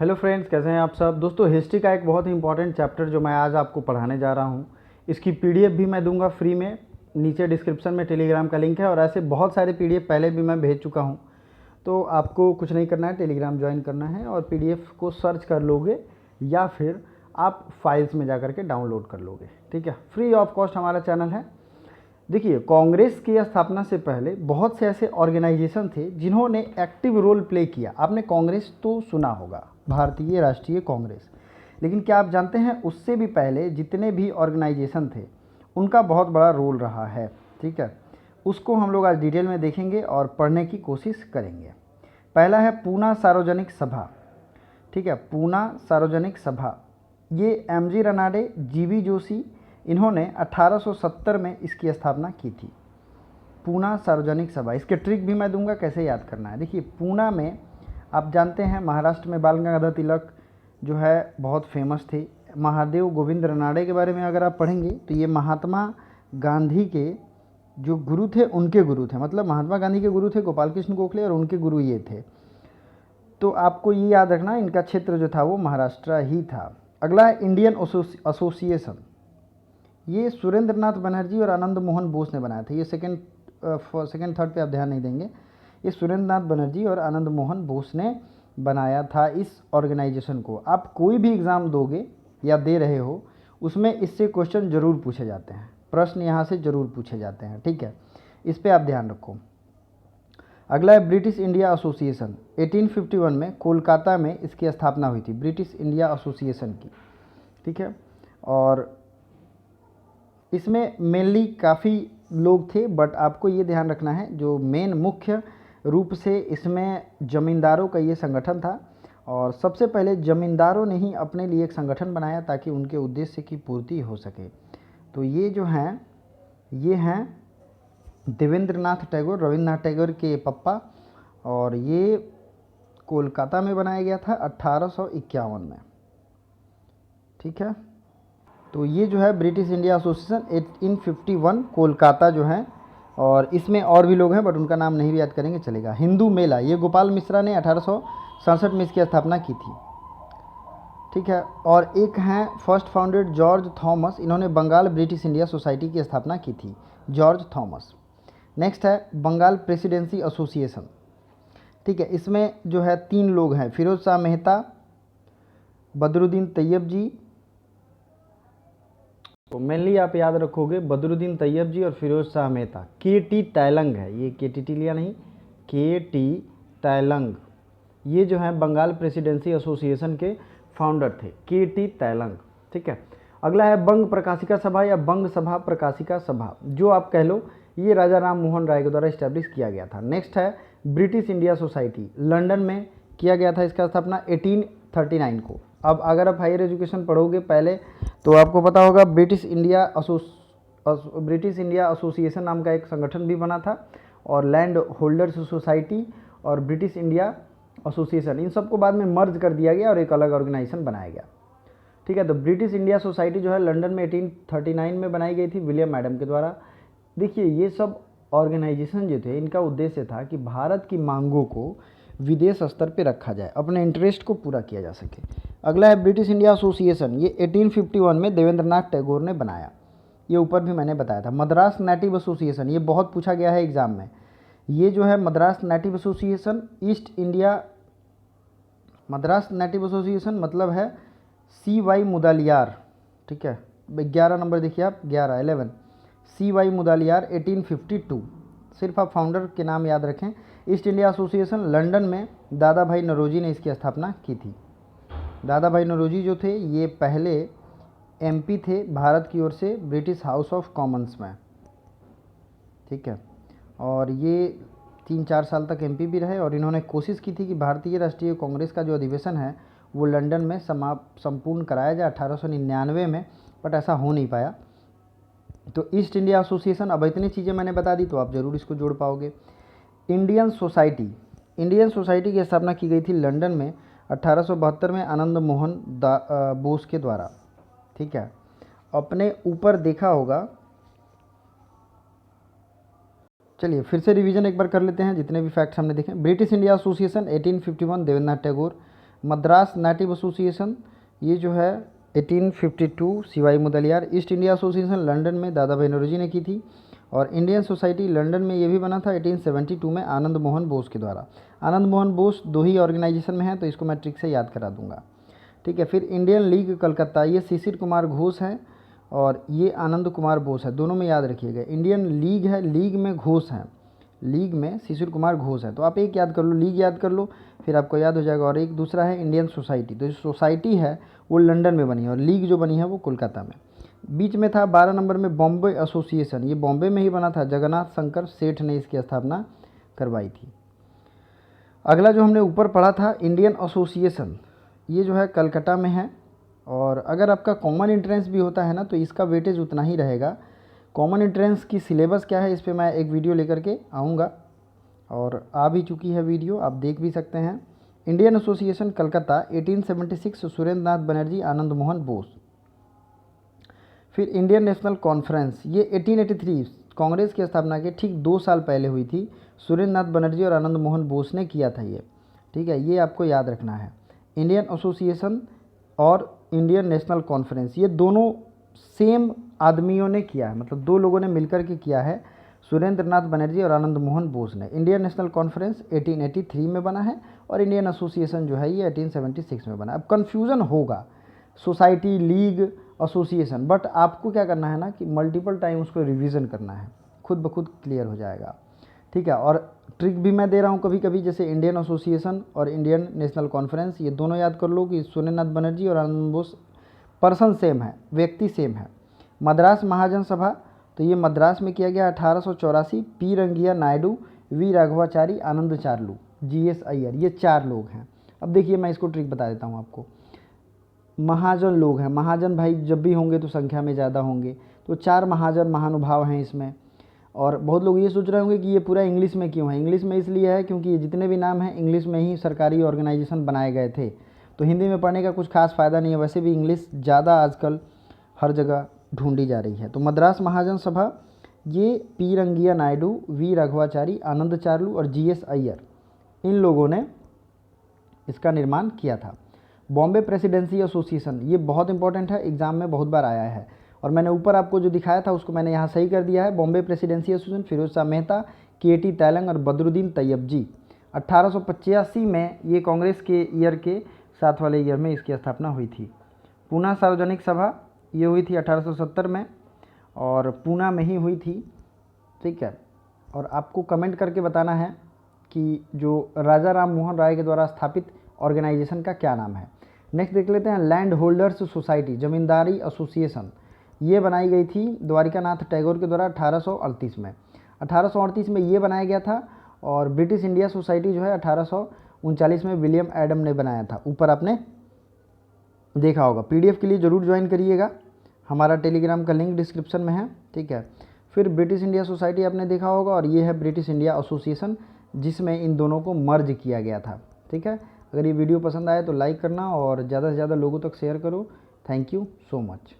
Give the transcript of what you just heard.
Hello friends, कैसे हैं आप सब। दोस्तों, हिस्ट्री का एक बहुत ही इंपॉर्टेंट चैप्टर जो मैं आज आपको पढ़ाने जा रहा हूं, इसकी पीडीएफ भी मैं दूंगा फ्री में। नीचे डिस्क्रिप्शन में टेलीग्राम का लिंक है और ऐसे बहुत सारे पीडीएफ पहले भी मैं भेज चुका हूं। तो आपको कुछ नहीं करना है, टेलीग्राम ज्वाइन करना है और पीडीएफ को सर्च कर लोगे या फिर आप फाइल्स में जा करके डाउनलोड कर लोगे। ठीक है, फ्री ऑफ कॉस्ट हमारा चैनल है। देखिए, कांग्रेस की स्थापना से पहले बहुत से ऐसे ऑर्गेनाइजेशन थे जिन्होंने एक्टिव रोल प्ले किया। आपने कांग्रेस तो सुना होगा, भारतीय राष्ट्रीय कांग्रेस, लेकिन क्या आप जानते हैं उससे भी पहले जितने भी ऑर्गेनाइजेशन थे उनका बहुत बड़ा रोल रहा है। ठीक है, उसको हम लोग आज डिटेल में देखेंगे और पढ़ने की कोशिश करेंगे। पहला है पूना सार्वजनिक सभा। ठीक है, पूना सार्वजनिक सभा, ये एमजी रनाडे, जीवी जोशी, इन्होंने 1870 में इसकी स्थापना की थी। पूना सार्वजनिक सभा, इसके ट्रिक भी मैं दूंगा कैसे याद करना है। देखिए, पूना में आप जानते हैं महाराष्ट्र में बाल गंगाधर तिलक जो है बहुत फेमस थे। महादेव गोविंद रनाडे के बारे में अगर आप पढ़ेंगे तो ये महात्मा गांधी के जो गुरु थे उनके गुरु थे, मतलब महात्मा गांधी के गुरु थे गोपाल कृष्ण गोखले और उनके गुरु ये थे। तो आपको ये याद रखना, इनका क्षेत्र जो था वो महाराष्ट्र ही था। अगला है इंडियन एसोसिएशन, ये सुरेंद्र नाथ बनर्जी और आनंद मोहन बोस ने बनाया था। ये सेकंड थर्ड पे आप ध्यान नहीं देंगे, ये सुरेंद्र नाथ बनर्जी और आनंद मोहन बोस ने बनाया था इस ऑर्गेनाइजेशन को। आप कोई भी एग्ज़ाम दोगे या दे रहे हो उसमें इससे क्वेश्चन जरूर पूछे जाते हैं, प्रश्न यहाँ से जरूर पूछे जाते हैं। ठीक है, इस पर आप ध्यान रखो। अगला है ब्रिटिश इंडिया एसोसिएशन। 1851 में कोलकाता में इसकी स्थापना हुई थी, ब्रिटिश इंडिया एसोसिएशन की। ठीक है, और इसमें मेनली काफ़ी लोग थे, बट आपको ये ध्यान रखना है जो मेन मुख्य रूप से इसमें ज़मींदारों का ये संगठन था। और सबसे पहले ज़मींदारों ने ही अपने लिए एक संगठन बनाया ताकि उनके उद्देश्य की पूर्ति हो सके। तो ये जो हैं ये हैं देवेंद्रनाथ टैगोर, रविंद्रनाथ टैगोर के पप्पा, और ये कोलकाता में बनाया गया था 1851 में। ठीक है, तो ये जो है ब्रिटिश इंडिया एसोसिएशन 1851 कोलकाता जो है, और इसमें और भी लोग हैं बट उनका नाम नहीं भी याद करेंगे चलेगा। हिंदू मेला, ये गोपाल मिश्रा ने 1867 में इसकी स्थापना की थी। ठीक है, और एक हैं फर्स्ट फाउंडेड जॉर्ज थॉमस, इन्होंने बंगाल ब्रिटिश इंडिया सोसाइटी की स्थापना की थी, जॉर्ज थॉमस। नेक्स्ट है बंगाल प्रेसिडेंसी एसोसिएशन। ठीक है, इसमें जो है 3 लोग हैं, फिरोज शाह मेहता, बदरुद्दीन तैयब जी। तो मेनली आप याद रखोगे बदरुद्दीन तैयब जी और फिरोज शाह मेहता। के.टी. तैलंग है, ये के.टी. लिया नहीं, के.टी. तैलंग, ये जो है बंगाल प्रेसिडेंसी एसोसिएशन के फाउंडर थे, के.टी. तैलंग। ठीक है, अगला है बंग प्रकाशिका सभा या बंग सभा प्रकाशिका सभा, जो आप कह लो, ये राजा राम मोहन राय के द्वारा इस्टेब्लिश किया गया था। नेक्स्ट है ब्रिटिश इंडिया सोसाइटी, लंदन में किया गया था इसका स्थापना 1839 को। अब अगर आप हायर एजुकेशन पढ़ोगे पहले तो आपको पता होगा ब्रिटिश इंडिया एसोसिएशन नाम का एक संगठन भी बना था, और लैंड होल्डर्स सोसाइटी और ब्रिटिश इंडिया एसोसिएशन, इन सबको बाद में मर्ज कर दिया गया और एक अलग ऑर्गेनाइजेशन बनाया गया। ठीक है, तो ब्रिटिश इंडिया सोसाइटी जो है लंदन में 1839 में बनाई गई थी विलियम एडम के द्वारा। देखिए, ये सब ऑर्गेनाइजेशन जो थे इनका उद्देश्य था कि भारत की मांगों को विदेश स्तर पर रखा जाए, अपने इंटरेस्ट को पूरा किया जा सके। अगला है ब्रिटिश इंडिया एसोसिएशन, ये 1851 में देवेंद्रनाथ टैगोर ने बनाया, ये ऊपर भी मैंने बताया था। मद्रास नेटिव एसोसिएशन, ये बहुत पूछा गया है एग्जाम में। ये जो है Madras Native association, east India Madras Native association मतलब है C.Y. मुदालियार। ठीक है, 11 नंबर देखिए आप, 11 C.Y. मुदालियार 1852, सिर्फ आप फाउंडर के नाम याद रखें। ईस्ट इंडिया एसोसिएशन लंदन में दादा भाई नौरोजी ने इसकी स्थापना की थी। दादा भाई नौरोजी जो थे ये पहले MP थे भारत की ओर से ब्रिटिश हाउस ऑफ कॉमन्स में। ठीक है, और ये 3-4 साल तक MP भी रहे, और इन्होंने कोशिश की थी कि भारतीय राष्ट्रीय कांग्रेस का जो अधिवेशन है वो लंदन में संपूर्ण कराया जाए 1899 में, बट ऐसा हो नहीं पाया। तो ईस्ट इंडिया एसोसिएशन, अब इतनी चीज़ें मैंने बता दी तो आप ज़रूर इसको जोड़ पाओगे। इंडियन सोसाइटी की स्थापना की गई थी लंदन में 1872 में आनंद मोहन बोस के द्वारा। ठीक है, अपने ऊपर देखा होगा, चलिए फिर से रिवीजन एक बार कर लेते हैं जितने भी फैक्ट्स हमने देखे। British India Association 1851 Debendranath Tagore, Madras Native Association ये जो है 1852 CY Mudaliar. East India Association London में दादा भाई नौरोजी ने की थी। और इंडियन सोसाइटी लंदन में ये भी बना था 1872 में आनंद मोहन बोस के द्वारा। आनंद मोहन बोस दो ही ऑर्गेनाइजेशन में हैं, तो इसको मैं ट्रिक से याद करा दूंगा, ठीक है। फिर इंडियन लीग कलकत्ता, ये शिशिर कुमार घोष हैं और ये आनंद कुमार बोस है, दोनों में याद रखिएगा। इंडियन लीग है, लीग में घोष हैं, लीग में शिशिर कुमार घोष है। तो आप एक याद कर लो, लीग याद कर लो, फिर आपको याद हो जाएगा। और एक दूसरा है इंडियन सोसाइटी, तो जो सोसाइटी है वो लंदन में बनी है और लीग जो बनी है वो कोलकाता में। बीच में था 12 नंबर में बॉम्बे एसोसिएशन, ये बॉम्बे में ही बना था, जगन्नाथ शंकर सेठ ने इसकी स्थापना करवाई थी। अगला जो हमने ऊपर पढ़ा था इंडियन एसोसिएशन, ये जो है कलकत्ता में है। और अगर आपका कॉमन एंट्रेंस भी होता है ना तो इसका वेटेज उतना ही रहेगा। कॉमन एंट्रेंस की सिलेबस क्या है इस पर मैं एक वीडियो लेकर के आऊँगा और आ भी चुकी है वीडियो, आप देख भी सकते हैं। इंडियन एसोसिएशन कलकत्ता 1876 सुरेंद्र नाथ बनर्जी आनंद मोहन बोस। फिर इंडियन नेशनल कॉन्फ्रेंस, ये 1883 कांग्रेस की स्थापना के ठीक 2 साल पहले हुई थी, सुरेंद्र नाथ बनर्जी और आनंद मोहन बोस ने किया था ये, ठीक है, ये आपको याद रखना है। इंडियन एसोसिएशन और इंडियन नेशनल कॉन्फ्रेंस ये दोनों सेम आदमियों ने किया है, मतलब दो लोगों ने मिलकर के किया है, सुरेंद्र नाथ बनर्जी और आनंद मोहन बोस ने। इंडियन नेशनल कॉन्फ्रेंस 1883 में बना है और इंडियन एसोसिएशन जो है ये 1876 में बना है। अब कन्फ्यूज़न होगा सोसाइटी, लीग, एसोसिएशन, बट आपको क्या करना है ना कि मल्टीपल टाइम उसको रिवीजन करना है, खुद ब खुद क्लियर हो जाएगा, ठीक है। और ट्रिक भी मैं दे रहा हूँ कभी कभी, जैसे इंडियन एसोसिएशन और इंडियन नेशनल कॉन्फ्रेंस ये दोनों याद कर लो कि सुरेंद्र नाथ बनर्जी और आनंद बोस पर्सन सेम है, व्यक्ति सेम है। मद्रास महाजन सभा, तो ये मद्रास में किया गया 1884, P Rangaiah Naidu, V Raghavachari, Ananda Charlu, GS Iyer, ये 4 लोग हैं। अब देखिए मैं इसको ट्रिक बता देता हूँ आपको। महाजन लोग हैं, महाजन भाई जब भी होंगे तो संख्या में ज़्यादा होंगे, तो 4 महाजन महानुभाव हैं इसमें। और बहुत लोग ये सोच रहे होंगे कि ये पूरा इंग्लिश में क्यों है। इंग्लिश में इसलिए है क्योंकि ये जितने भी नाम हैं इंग्लिश में ही सरकारी ऑर्गेनाइजेशन बनाए गए थे, तो हिंदी में पढ़ने का कुछ खास फ़ायदा नहीं है। वैसे भी इंग्लिश ज़्यादा आजकल हर जगह ढूंढी जा रही है। तो मद्रास महाजन सभा ये पी रंगिया नायडू, वी राघवाचारी, आनंद चार्लू और GS अय्यर, इन लोगों ने इसका निर्माण किया था। बॉम्बे प्रेसिडेंसी एसोसिएशन, ये बहुत इंपॉर्टेंट है, एग्जाम में बहुत बार आया है और मैंने ऊपर आपको जो दिखाया था उसको मैंने यहाँ सही कर दिया है। Bombay Presidency Association Firoz Shah Mehta, KT Telang और बदरुद्दीन तैयबजी। 1885 में ये कांग्रेस के ईयर के साथ वाले ईयर में इसकी स्थापना हुई थी। पूना सार्वजनिक सभा ये हुई थी 1870 में और पूना में ही हुई थी, ठीक है। और आपको कमेंट करके बताना है कि जो राजा राम मोहन राय के द्वारा स्थापित ऑर्गेनाइजेशन का क्या नाम है। नेक्स्ट देख लेते हैं लैंड होल्डर्स सोसाइटी, जमींदारी एसोसिएशन, ये बनाई गई थी द्वारिका नाथ टैगोर के द्वारा 1838 में। 1838 में ये बनाया गया था। और ब्रिटिश इंडिया सोसाइटी जो है 1839 में विलियम एडम ने बनाया था, ऊपर आपने देखा होगा। PDF के लिए ज़रूर ज्वाइन करिएगा, हमारा टेलीग्राम का लिंक डिस्क्रिप्शन में है, ठीक है। फिर ब्रिटिश इंडिया सोसाइटी आपने देखा होगा और ये है ब्रिटिश इंडिया एसोसिएशन जिसमें इन दोनों को मर्ज किया गया था, ठीक है। अगर ये वीडियो पसंद आए तो लाइक करना और ज़्यादा से ज़्यादा लोगों तक शेयर करो। Thank you so much.